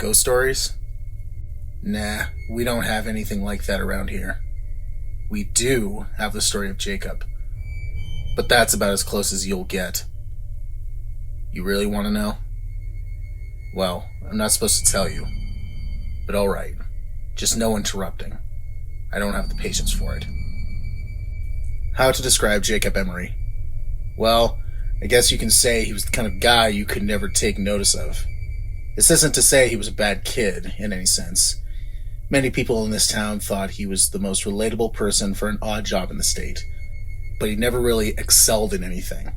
Ghost stories? Nah, we don't have anything like that around here. We do have the story of Jacob, but that's about as close as you'll get. You really want to know? Well, I'm not supposed to tell you, but alright. Just no interrupting. I don't have the patience for it. How to describe Jacob Emory? Well, I guess you can say he was the kind of guy you could never take notice of. This isn't to say he was a bad kid, in any sense. Many people in this town thought he was the most relatable person for an odd job in the state, but he never really excelled in anything.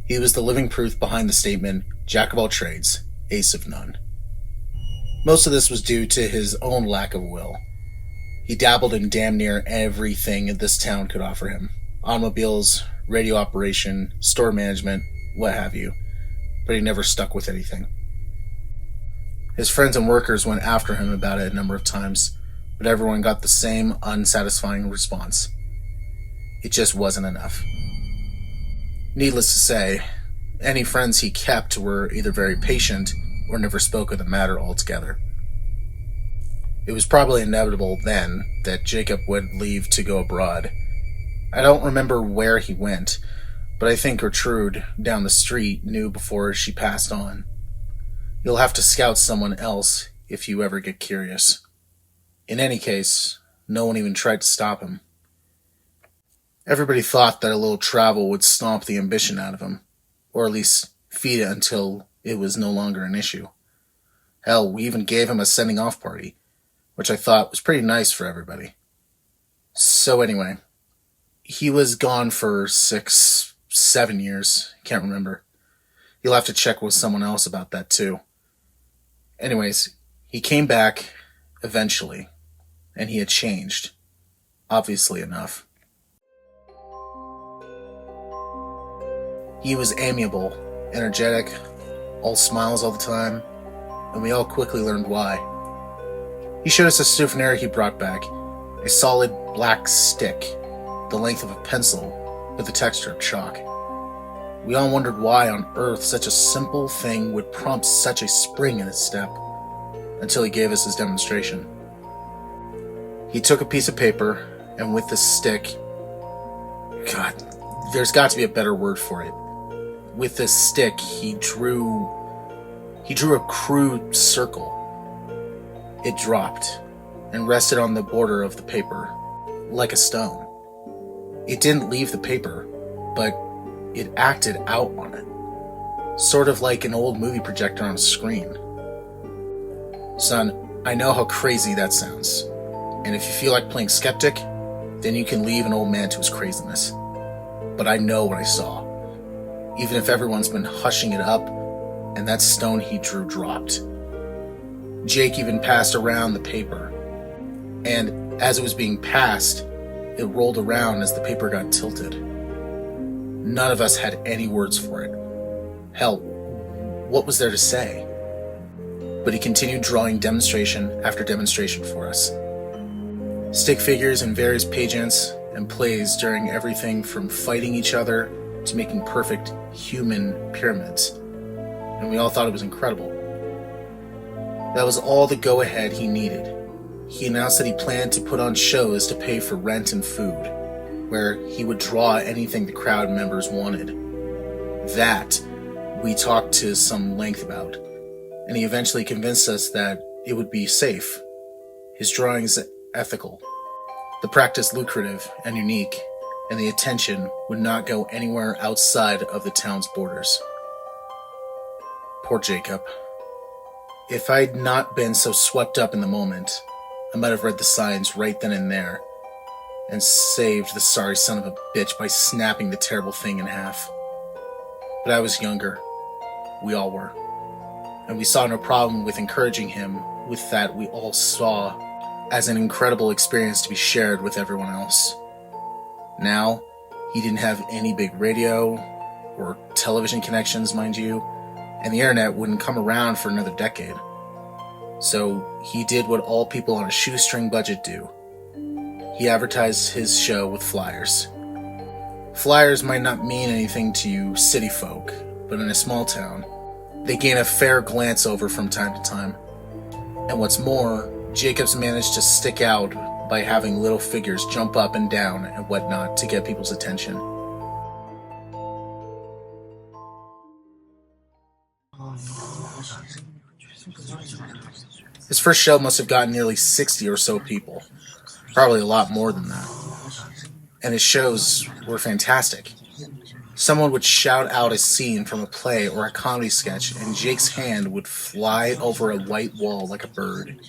He was the living proof behind the statement, jack of all trades, ace of none. Most of this was due to his own lack of will. He dabbled in damn near everything this town could offer him. Automobiles, radio operation, store management, what have you. But he never stuck with anything. His friends and workers went after him about it a number of times, but everyone got the same unsatisfying response. It just wasn't enough. Needless to say, any friends he kept were either very patient or never spoke of the matter altogether. It was probably inevitable then that Jacob would leave to go abroad. I don't remember where he went, but I think Gertrude down the street knew before she passed on. You'll have to scout someone else if you ever get curious. In any case, no one even tried to stop him. Everybody thought that a little travel would stomp the ambition out of him, or at least feed it until it was no longer an issue. Hell, we even gave him a sending-off party, which I thought was pretty nice for everybody. So anyway, he was gone for 6, 7 years, can't remember. You'll have to check with someone else about that too. Anyways, he came back eventually, and he had changed, obviously enough. He was amiable, energetic, all smiles all the time, and we all quickly learned why. He showed us a souvenir he brought back, a solid black stick, the length of a pencil, with the texture of chalk. We all wondered why on earth such a simple thing would prompt such a spring in his step, until he gave us his demonstration. He took a piece of paper, and with the stick... God, there's got to be a better word for it. With this stick, he drew a crude circle. It dropped, and rested on the border of the paper, like a stone. It didn't leave the paper, but it acted out on it, sort of like an old movie projector on a screen. Son, I know how crazy that sounds, and if you feel like playing skeptic, then you can leave an old man to his craziness. But I know what I saw, even if everyone's been hushing it up, and that stone he drew dropped. Jake even passed around the paper, and as it was being passed, it rolled around as the paper got tilted. None of us had any words for it. Hell, what was there to say? But he continued drawing demonstration after demonstration for us. Stick figures in various pageants and plays during everything from fighting each other to making perfect human pyramids. And we all thought it was incredible. That was all the go-ahead he needed. He announced that he planned to put on shows to pay for rent and food, where he would draw anything the crowd members wanted. That we talked to some length about, and he eventually convinced us that it would be safe. His drawings ethical, the practice lucrative and unique, and the attention would not go anywhere outside of the town's borders. Poor Jacob. If I'd not been so swept up in the moment, I might have read the signs right then and there, and saved the sorry son of a bitch by snapping the terrible thing in half. But I was younger. We all were. And we saw no problem with encouraging him with that we all saw as an incredible experience to be shared with everyone else. Now, he didn't have any big radio or television connections, mind you, and the internet wouldn't come around for another decade. So he did what all people on a shoestring budget do. He advertised his show with flyers. Flyers might not mean anything to you city folk, but in a small town, they gain a fair glance over from time to time. And what's more, Jacobs managed to stick out by having little figures jump up and down and whatnot to get people's attention. His first show must have gotten nearly 60 or so people, probably a lot more than that. And his shows were fantastic. Someone would shout out a scene from a play or a comedy sketch, and Jake's hand would fly over a white wall like a bird.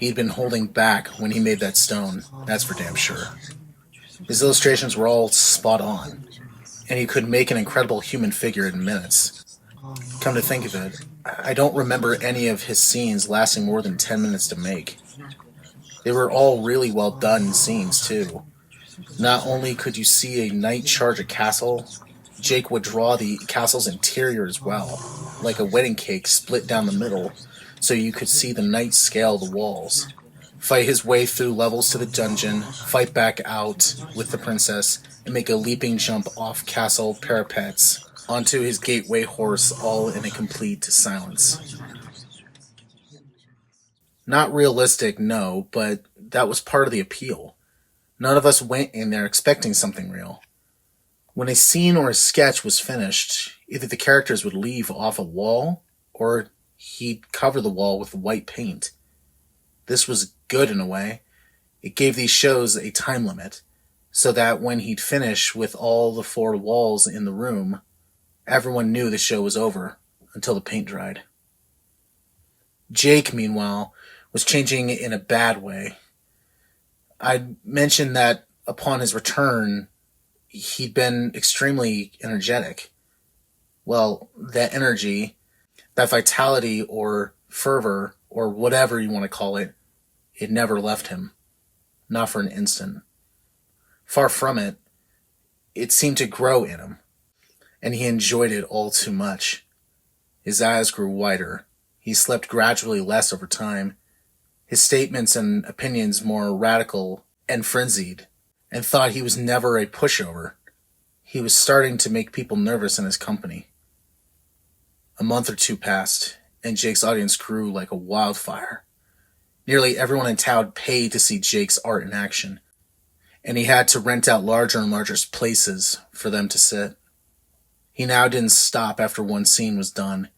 He'd been holding back when he made that stone, that's for damn sure. His illustrations were all spot on, and he could make an incredible human figure in minutes. Come to think of it, I don't remember any of his scenes lasting more than 10 minutes to make. They were all really well done scenes, too. Not only could you see a knight charge a castle, Jake would draw the castle's interior as well, like a wedding cake split down the middle, so you could see the knight scale the walls, fight his way through levels to the dungeon, fight back out with the princess, and make a leaping jump off castle parapets onto his gateway horse, all in a complete silence. Not realistic, no, but that was part of the appeal. None of us went in there expecting something real. When a scene or a sketch was finished, either the characters would leave off a wall, or he'd cover the wall with white paint. This was good in a way. It gave these shows a time limit, so that when he'd finish with all the 4 walls in the room, everyone knew the show was over until the paint dried. Jake, meanwhile, was changing in a bad way. I mentioned that upon his return, he'd been extremely energetic. Well, that energy, that vitality or fervor, or whatever you want to call it, it never left him. Not for an instant. Far from it, it seemed to grow in him, and he enjoyed it all too much. His eyes grew wider. He slept gradually less over time. His statements and opinions more radical and frenzied, and thought he was never a pushover. He was starting to make people nervous in his company. A month or 2 passed, and Jake's audience grew like a wildfire. Nearly everyone in town paid to see Jake's art in action, and he had to rent out larger and larger places for them to sit. He now didn't stop after one scene was done.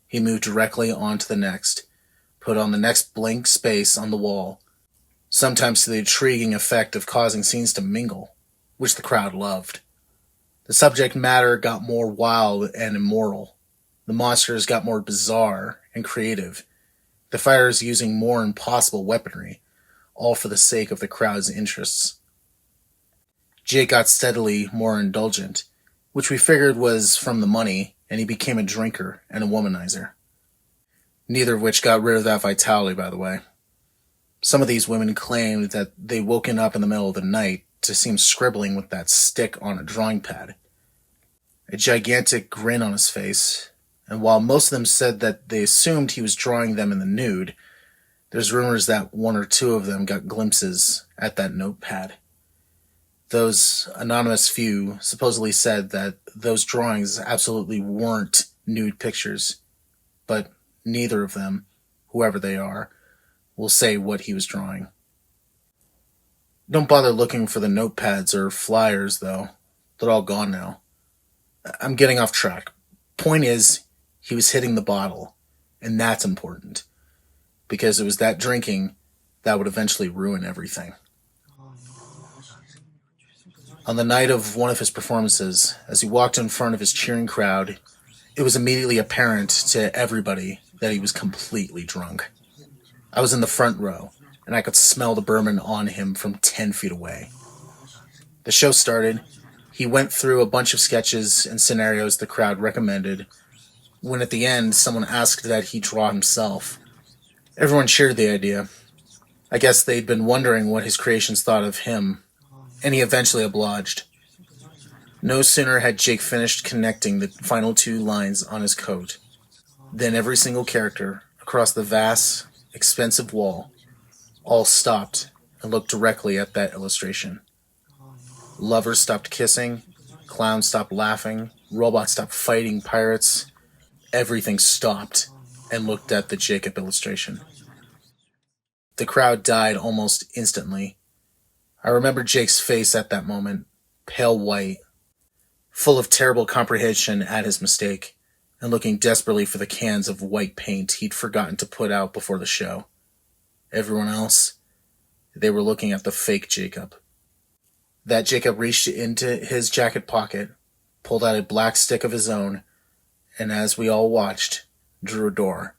He moved directly on to the next, put on the next blank space on the wall, sometimes to the intriguing effect of causing scenes to mingle, which the crowd loved. The subject matter got more wild and immoral. The monsters got more bizarre and creative. The fighters using more impossible weaponry, all for the sake of the crowd's interests. Jake got steadily more indulgent, which we figured was from the money, and he became a drinker and a womanizer. Neither of which got rid of that vitality, by the way. Some of these women claimed that they woken up in the middle of the night to see him scribbling with that stick on a drawing pad. A gigantic grin on his face, and while most of them said that they assumed he was drawing them in the nude, there's rumors that 1 or 2 of them got glimpses at that notepad. Those anonymous few supposedly said that those drawings absolutely weren't nude pictures, but neither of them, whoever they are, will say what he was drawing. Don't bother looking for the notepads or flyers, though. They're all gone now. I'm getting off track. Point is, he was hitting the bottle, and that's important, because it was that drinking that would eventually ruin everything. On the night of one of his performances, as he walked in front of his cheering crowd, it was immediately apparent to everybody that he was completely drunk. I was in the front row, and I could smell the bourbon on him from 10 feet away. The show started. He went through a bunch of sketches and scenarios the crowd recommended, when at the end someone asked that he draw himself. Everyone cheered the idea. I guess they'd been wondering what his creations thought of him, and he eventually obliged. No sooner had Jake finished connecting the final 2 lines on his coat than every single character across the vast, expensive wall all stopped and looked directly at that illustration. Lovers stopped kissing, clowns stopped laughing, robots stopped fighting pirates. Everything stopped and looked at the Jacob illustration. The crowd died almost instantly. I remember Jake's face at that moment, pale white, full of terrible comprehension at his mistake, and looking desperately for the cans of white paint he'd forgotten to put out before the show. Everyone else, they were looking at the fake Jacob. That Jacob reached into his jacket pocket, pulled out a black stick of his own, and as we all watched, drew a door.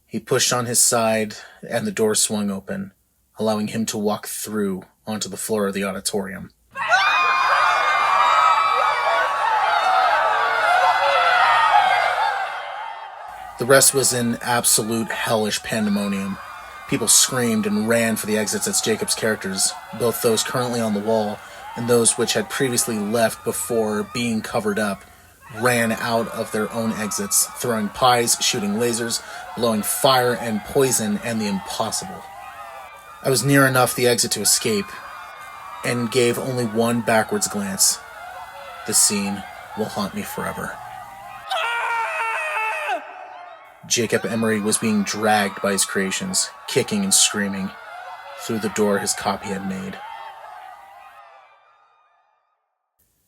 He pushed on his side, and the door swung open, allowing him to walk through onto the floor of the auditorium. The rest was in absolute hellish pandemonium. People screamed and ran for the exits as Jacob's characters, both those currently on the wall and those which had previously left before being covered up, ran out of their own exits, throwing pies, shooting lasers, blowing fire and poison, and the impossible. I was near enough the exit to escape, and gave only one backwards glance. The scene will haunt me forever. Jacob Emory was being dragged by his creations, kicking and screaming, through the door his copy had made.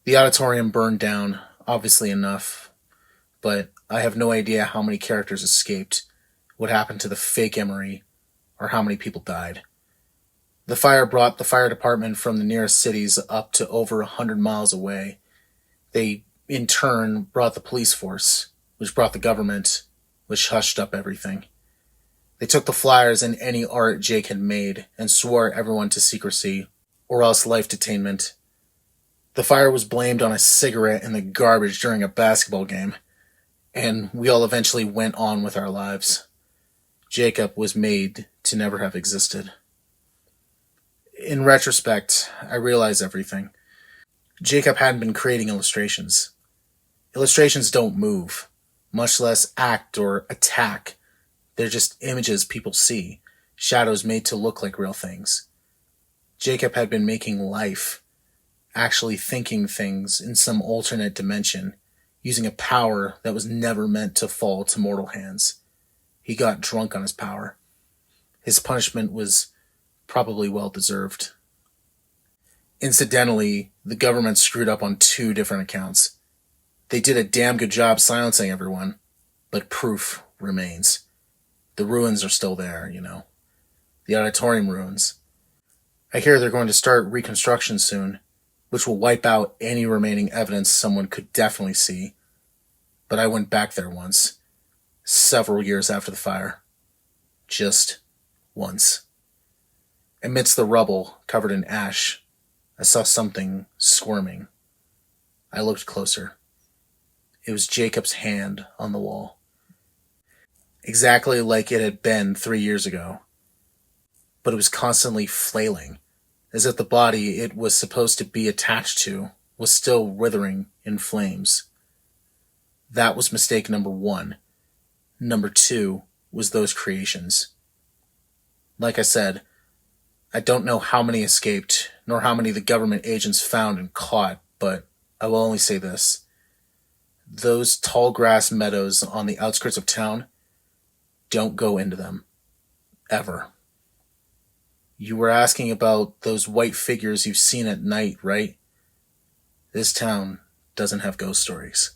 The auditorium burned down, obviously enough, but I have no idea how many characters escaped, what happened to the fake Emory, or how many people died. The fire brought the fire department from the nearest cities up to over 100 miles away. They, in turn, brought the police force, which brought the government, which hushed up everything. They took the flyers and any art Jake had made and swore everyone to secrecy, or else life detainment. The fire was blamed on a cigarette in the garbage during a basketball game, and we all eventually went on with our lives. Jacob was made to never have existed. In retrospect, I realize everything. Jacob hadn't been creating illustrations. Illustrations don't move, much less act or attack. They're just images people see, shadows made to look like real things. Jacob had been making life, actually thinking things in some alternate dimension, using a power that was never meant to fall to mortal hands. He got drunk on his power. His punishment was probably well-deserved. Incidentally, the government screwed up on 2 different accounts. They did a damn good job silencing everyone, but proof remains. The ruins are still there, The auditorium ruins. I hear they're going to start reconstruction soon, which will wipe out any remaining evidence someone could definitely see. But I went back there once, several years after the fire. Just once. Amidst the rubble, covered in ash, I saw something squirming. I looked closer. It was Jacob's hand on the wall. Exactly like it had been 3 years ago. But it was constantly flailing, as if the body it was supposed to be attached to was still withering in flames. That was mistake number 1. Number 2 was those creations. Like I said, I don't know how many escaped, nor how many the government agents found and caught, but I will only say this. Those tall grass meadows on the outskirts of town, don't go into them. Ever. You were asking about those white figures you've seen at night, right? This town doesn't have ghost stories.